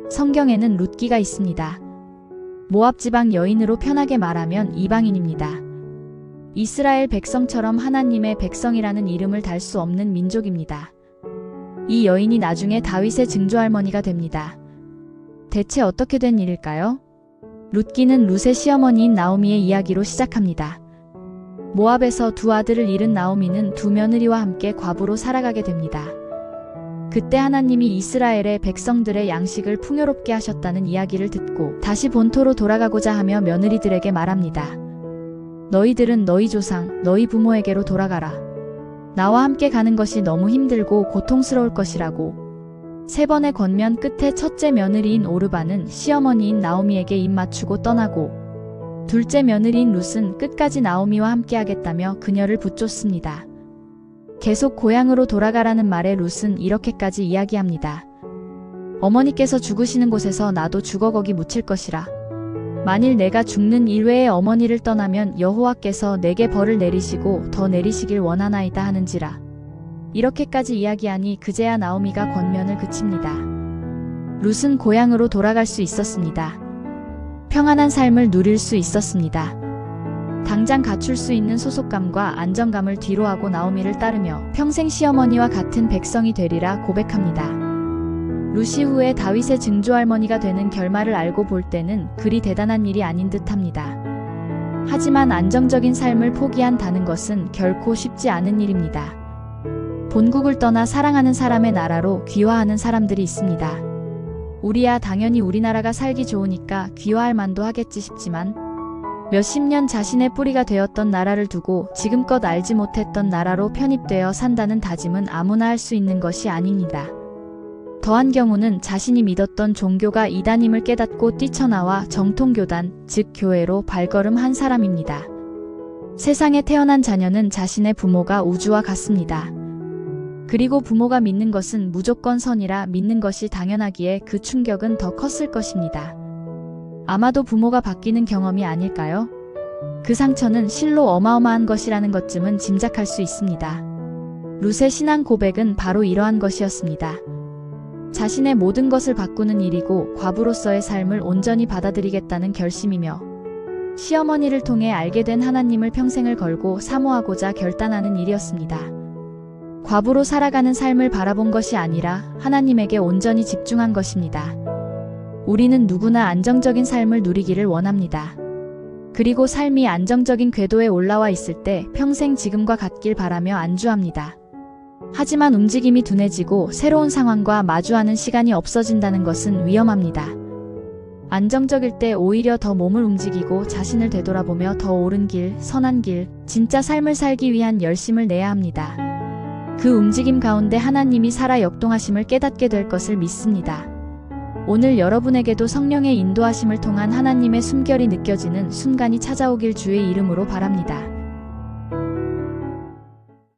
성경에는 룻기가 있습니다. 모압 지방 여인으로 편하게 말하면 이방인입니다. 이스라엘 백성처럼 하나님의 백성이라는 이름을 달 수 없는 민족입니다. 이 여인이 나중에 다윗의 증조할머니가 됩니다. 대체 어떻게 된 일일까요? 룻기는 룻의 시어머니인 나오미의 이야기로 시작합니다. 모압에서 두 아들을 잃은 나오미는 두 며느리와 함께 과부로 살아가게 됩니다. 그때 하나님이 이스라엘의 백성들의 양식을 풍요롭게 하셨다는 이야기를 듣고 다시 본토로 돌아가고자 하며 며느리들에게 말합니다. 너희들은 너희 조상, 너희 부모에게로 돌아가라. 나와 함께 가는 것이 너무 힘들고 고통스러울 것이라고. 세 번의 권면 끝에 첫째 며느리인 오르바는 시어머니인 나오미에게 입 맞추고 떠나고 둘째 며느리인 룻은 끝까지 나오미와 함께 하겠다며 그녀를 붙쫓습니다. 계속 고향으로 돌아가라는 말에 룻은 이렇게까지 이야기합니다. 어머니께서 죽으시는 곳에서 나도 죽어 거기 묻힐 것이라. 만일 내가 죽는 일외에 어머니를 떠나면 여호와께서 내게 벌을 내리시고 더 내리시길 원하나이다 하는지라. 이렇게까지 이야기하니 그제야 나오미가 권면을 그칩니다. 룻은 고향으로 돌아갈 수 있었습니다. 평안한 삶을 누릴 수 있었습니다. 당장 갖출 수 있는 소속감과 안정감을 뒤로하고 나오미를 따르며 평생 시어머니와 같은 백성이 되리라 고백합니다. 룻이 후에 다윗의 증조할머니가 되는 결말을 알고 볼 때는 그리 대단한 일이 아닌 듯합니다. 하지만 안정적인 삶을 포기한다는 것은 결코 쉽지 않은 일입니다. 본국을 떠나 사랑하는 사람의 나라로 귀화하는 사람들이 있습니다. 우리야 당연히 우리나라가 살기 좋으니까 귀화할 만도 하겠지 싶지만 몇십 년 자신의 뿌리가 되었던 나라를 두고 지금껏 알지 못했던 나라로 편입되어 산다는 다짐은 아무나 할 수 있는 것이 아닙니다. 더한 경우는 자신이 믿었던 종교가 이단임을 깨닫고 뛰쳐나와 정통교단, 즉 교회로 발걸음한 사람입니다. 세상에 태어난 자녀는 자신의 부모가 우주와 같습니다. 그리고 부모가 믿는 것은 무조건 선이라 믿는 것이 당연하기에 그 충격은 더 컸을 것입니다. 아마도 부모가 바뀌는 경험이 아닐까요? 그 상처는 실로 어마어마한 것이라는 것쯤은 짐작할 수 있습니다. 룻의 신앙 고백은 바로 이러한 것이었습니다. 자신의 모든 것을 바꾸는 일이고 과부로서의 삶을 온전히 받아들이겠다는 결심이며 시어머니를 통해 알게 된 하나님을 평생을 걸고 사모하고자 결단하는 일이었습니다. 과부로 살아가는 삶을 바라본 것이 아니라 하나님에게 온전히 집중한 것입니다. 우리는 누구나 안정적인 삶을 누리기를 원합니다. 그리고 삶이 안정적인 궤도에 올라와 있을 때 평생 지금과 같길 바라며 안주합니다. 하지만 움직임이 둔해지고 새로운 상황과 마주하는 시간이 없어진다는 것은 위험합니다. 안정적일 때 오히려 더 몸을 움직이고 자신을 되돌아보며 더 옳은 길, 선한 길, 진짜 삶을 살기 위한 열심을 내야 합니다. 그 움직임 가운데 하나님이 살아 역동하심을 깨닫게 될 것을 믿습니다. 오늘 여러분에게도 성령의 인도하심을 통한 하나님의 숨결이 느껴지는 순간이 찾아오길 주의 이름으로 바랍니다.